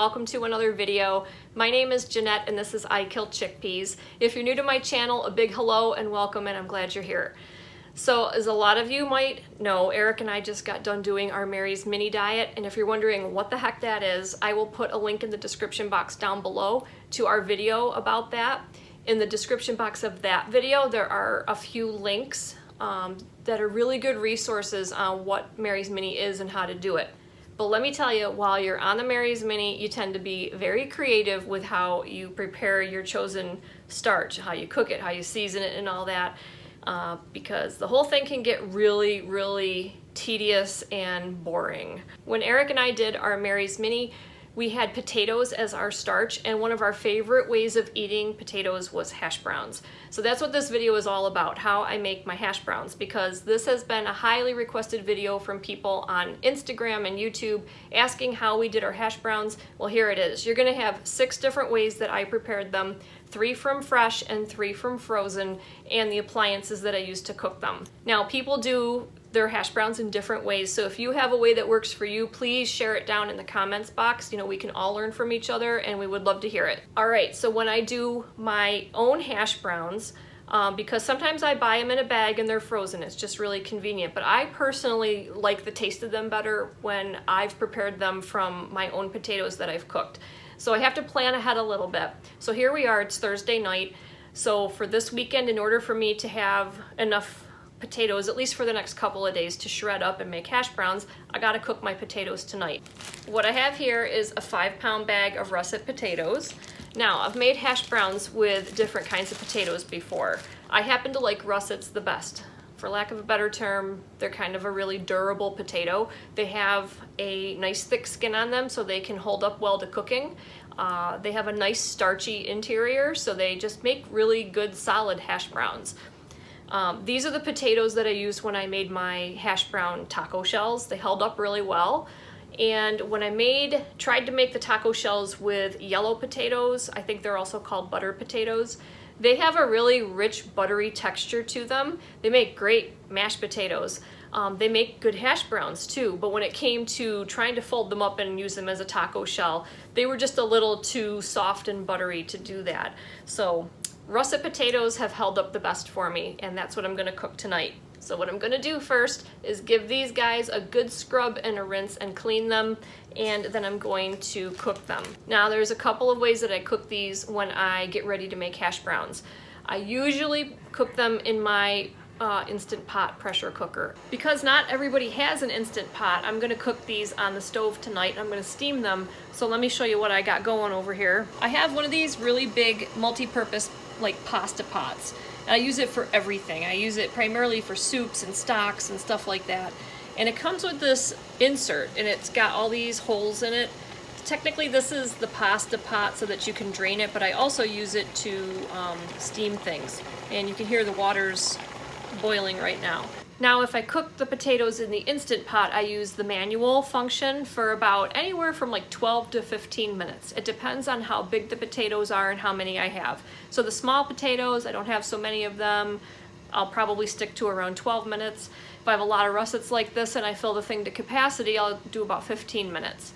welcome to another video. My name is Jeanette and this is I Kill Chickpeas. If you're new to my channel, a big hello and welcome, and I'm glad you're here. So as a lot of you might know, Eric and I just got done doing our Mary's Mini Diet, and if you're wondering what the heck that is, I will put a link in the description box down below to our video about that. In the description box of that video, there are a few links that are really good resources on what Mary's Mini is and how to do it. But let me tell you, while you're on the Mary's Mini, you tend to be very creative with how you prepare your chosen starch, how you cook it, how you season it, and all that, because the whole thing can get really, really tedious and boring. When Eric and I did our Mary's Mini, we had potatoes as our starch, and one of our favorite ways of eating potatoes was hash browns. So that's what this video is all about, how I make my hash browns, because this has been a highly requested video from people on Instagram and YouTube asking how we did our hash browns. Well, here it is. You're gonna have 6 different ways that I prepared them, 3 from fresh and 3 from frozen, and the appliances that I used to cook them. Now, people do their hash browns in different ways, so if you have a way that works for you, please share it down in the comments box. You know, we can all learn from each other and we would love to hear it. All right, so when I do my own hash browns, because sometimes I buy them in a bag and they're frozen, it's just really convenient, but I personally like the taste of them better when I've prepared them from my own potatoes that I've cooked. So I have to plan ahead a little bit. So here we are, it's Thursday night. So for this weekend, in order for me to have enough potatoes, at least for the next couple of days, to shred up and make hash browns, I gotta cook my potatoes tonight. What I have here is a 5-pound bag of russet potatoes. Now, I've made hash browns with different kinds of potatoes before. I happen to like russets the best. For lack of a better term, they're kind of a really durable potato. They have a nice thick skin on them so they can hold up well to cooking. They have a nice starchy interior, so they just make really good solid hash browns. These are the potatoes that I used when I made my hash brown taco shells. They held up really well. And when I tried to make the taco shells with yellow potatoes, I think they're also called butter potatoes, they have a really rich buttery texture to them. They make great mashed potatoes. They make good hash browns too, but when it came to trying to fold them up and use them as a taco shell, they were just a little too soft and buttery to do that. So russet potatoes have held up the best for me, and that's what I'm gonna cook tonight. So what I'm gonna do first is give these guys a good scrub and a rinse and clean them, and then I'm going to cook them. Now, there's a couple of ways that I cook these when I get ready to make hash browns. I usually cook them in my Instant Pot pressure cooker. Because not everybody has an Instant Pot, I'm gonna cook these on the stove tonight. I'm gonna steam them, so let me show you what I got going over here. I have one of these really big multi-purpose like pasta pots. And I use it for everything. I use it primarily for soups and stocks and stuff like that. And it comes with this insert, and it's got all these holes in it. Technically, this is the pasta pot so that you can drain it, but I also use it to steam things. And you can hear the water's boiling right now. Now, if I cook the potatoes in the Instant Pot, I use the manual function for about anywhere from like 12 to 15 minutes. It depends on how big the potatoes are and how many I have. So the small potatoes, I don't have so many of them, I'll probably stick to around 12 minutes. If I have a lot of russets like this and I fill the thing to capacity, I'll do about 15 minutes.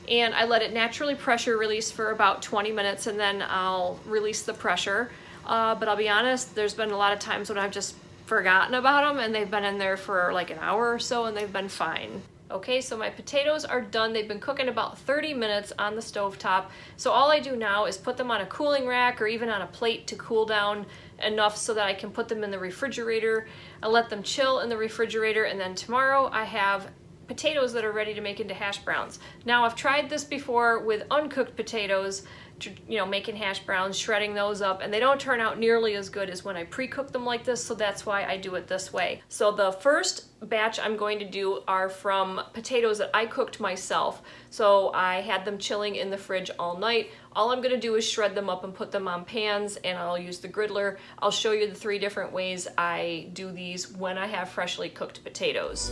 And I let it naturally pressure release for about 20 minutes, and then I'll release the pressure. But I'll be honest, there's been a lot of times when I've just forgotten about them and they've been in there for like an hour or so and they've been fine. Okay, so my potatoes are done. They've been cooking about 30 minutes on the stovetop. So all I do now is put them on a cooling rack or even on a plate to cool down enough so that I can put them in the refrigerator. I let them chill in the refrigerator, and then tomorrow I have potatoes that are ready to make into hash browns. Now, I've tried this before with uncooked potatoes, you know, making hash browns, shredding those up, and they don't turn out nearly as good as when I pre-cook them like this, so that's why I do it this way. So the first batch I'm going to do are from potatoes that I cooked myself. So I had them chilling in the fridge all night. All I'm gonna do is shred them up and put them on pans, and I'll use the griddler. I'll show you the 3 different ways I do these when I have freshly cooked potatoes.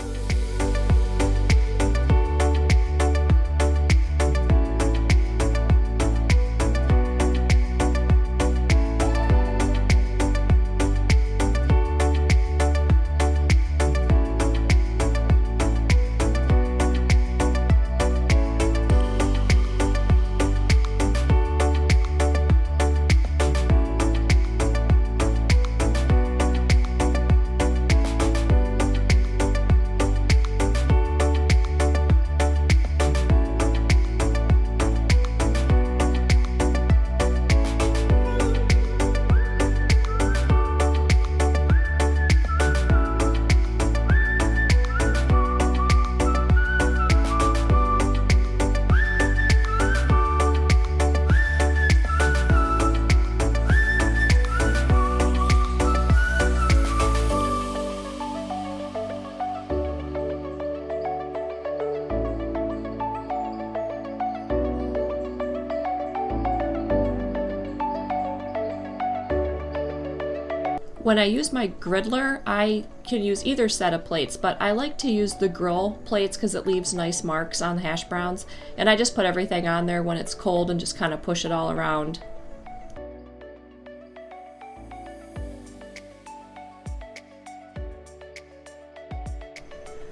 When I use my griddler, I can use either set of plates, but I like to use the grill plates because it leaves nice marks on the hash browns, and I just put everything on there when it's cold and just kind of push it all around.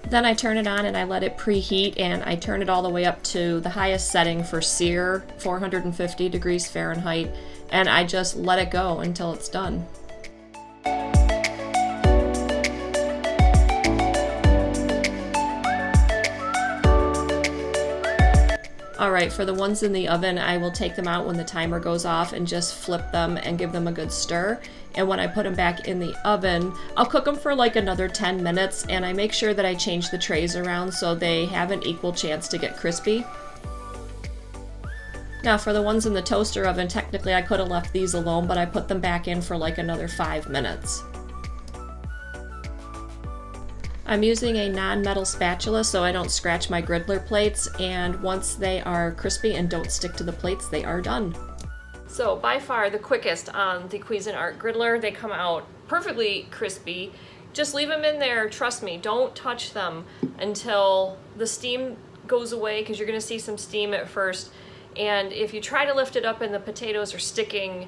Then I turn it on and I let it preheat, and I turn it all the way up to the highest setting for sear, 450 degrees Fahrenheit, and I just let it go until it's done. Alright, for the ones in the oven, I will take them out when the timer goes off and just flip them and give them a good stir. And when I put them back in the oven, I'll cook them for like another 10 minutes, and I make sure that I change the trays around so they have an equal chance to get crispy. Now for the ones in the toaster oven, technically I could have left these alone, but I put them back in for like another 5 minutes. I'm using a non-metal spatula so I don't scratch my griddler plates, and once they are crispy and don't stick to the plates, they are done. So by far the quickest on the Cuisinart Griddler. They come out perfectly crispy. Just leave them in there, trust me, don't touch them until the steam goes away, because you're going to see some steam at first. And if you try to lift it up and the potatoes are sticking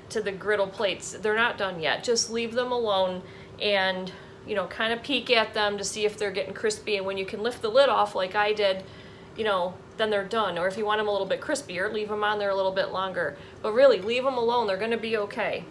to the griddle plates, they're not done yet. Just leave them alone and, you know, kind of peek at them to see if they're getting crispy, and when you can lift the lid off like I did, you know, then they're done. Or if you want them a little bit crispier, leave them on there a little bit longer. But really, leave them alone, they're going to be okay.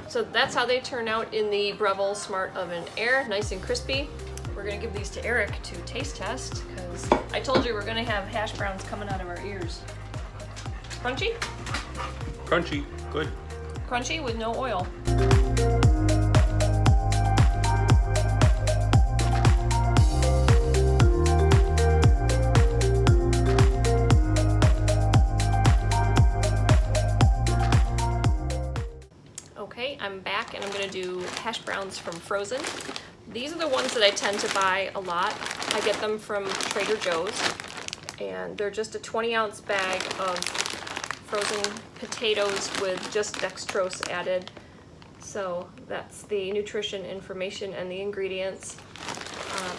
So that's how they turn out in the Breville Smart Oven Air, nice and crispy. We're gonna give these to Eric to taste test, because I told you we're gonna have hash browns coming out of our ears. Crunchy? Crunchy, good. Crunchy with no oil. Okay, I'm back and I'm gonna do hash browns from Frozen. These are the ones that I tend to buy a lot. I get them from Trader Joe's, and they're just a 20-ounce bag of frozen potatoes with just dextrose added. So that's the nutrition information and the ingredients.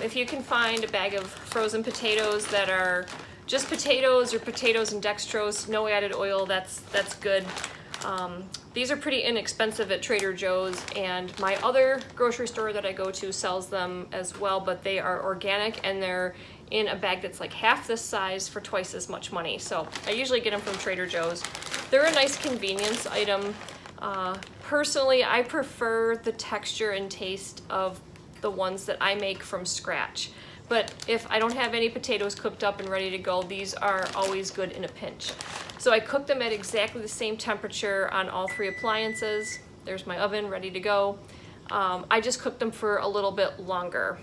If you can find a bag of frozen potatoes that are just potatoes, or potatoes and dextrose, no added oil, that's good. These are pretty inexpensive at Trader Joe's, and my other grocery store that I go to sells them as well, but they are organic and they're in a bag that's like half this size for twice as much money. So I usually get them from Trader Joe's. They're a nice convenience item. Personally, I prefer the texture and taste of the ones that I make from scratch. But if I don't have any potatoes cooked up and ready to go, these are always good in a pinch. So I cook them at exactly the same temperature on all three appliances. There's my oven ready to go. I just cook them for a little bit longer.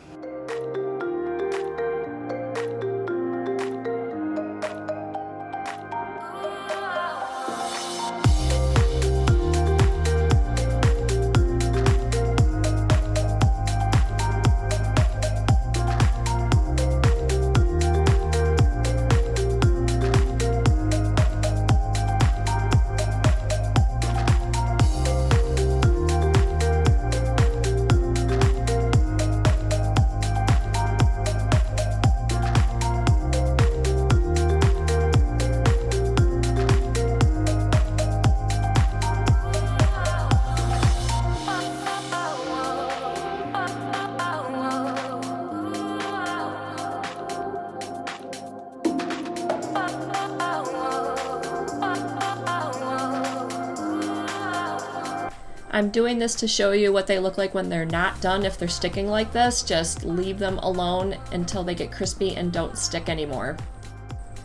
I'm doing this to show you what they look like when they're not done. If they're sticking like this, just leave them alone until they get crispy and don't stick anymore.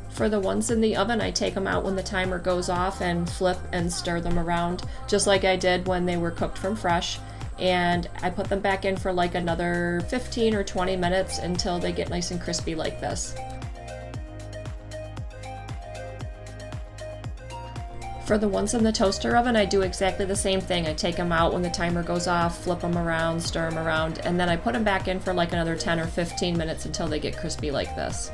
For the ones in the oven, I take them out when the timer goes off and flip and stir them around, just like I did when they were cooked from fresh. And I put them back in for like another 15 or 20 minutes until they get nice and crispy like this. For the ones in the toaster oven, I do exactly the same thing. I take them out when the timer goes off, flip them around, stir them around, and then I put them back in for like another 10 or 15 minutes until they get crispy like this.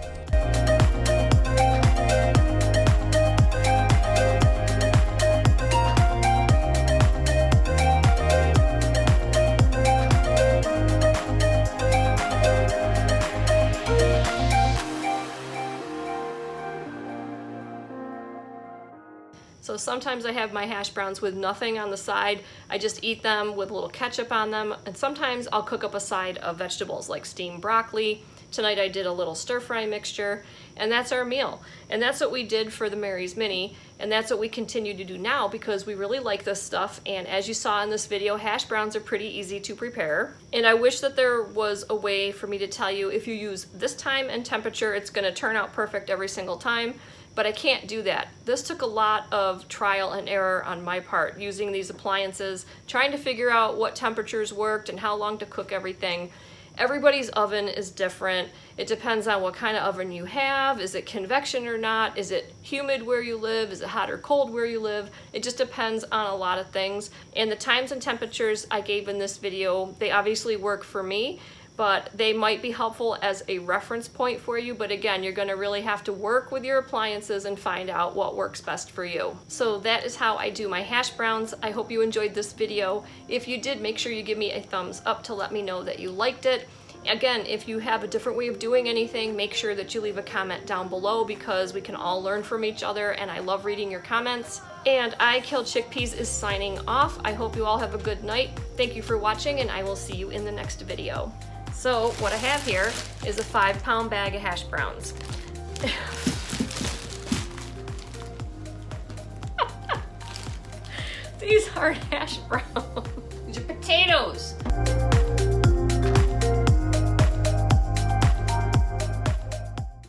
So sometimes I have my hash browns with nothing on the side. I just eat them with a little ketchup on them. And sometimes I'll cook up a side of vegetables like steamed broccoli. Tonight I did a little stir fry mixture, and that's our meal. And that's what we did for the Mary's Mini, and that's what we continue to do now because we really like this stuff. And as you saw in this video, hash browns are pretty easy to prepare. And I wish that there was a way for me to tell you if you use this time and temperature, it's gonna turn out perfect every single time. But I can't do that. This took a lot of trial and error on my part, using these appliances, trying to figure out what temperatures worked and how long to cook everything. Everybody's oven is different. It depends on what kind of oven you have. Is it convection or not? Is it humid where you live? Is it hot or cold where you live? It just depends on a lot of things. And the times and temperatures I gave in this video, they obviously work for me, but they might be helpful as a reference point for you. But again, you're gonna really have to work with your appliances and find out what works best for you. So that is how I do my hash browns. I hope you enjoyed this video. If you did, make sure you give me a thumbs up to let me know that you liked it. Again, if you have a different way of doing anything, make sure that you leave a comment down below because we can all learn from each other, and I love reading your comments. And I Kill Chickpeas is signing off. I hope you all have a good night. Thank you for watching, and I will see you in the next video. So what I have here is a 5-pound bag of hash browns. These are hash browns. These are potatoes.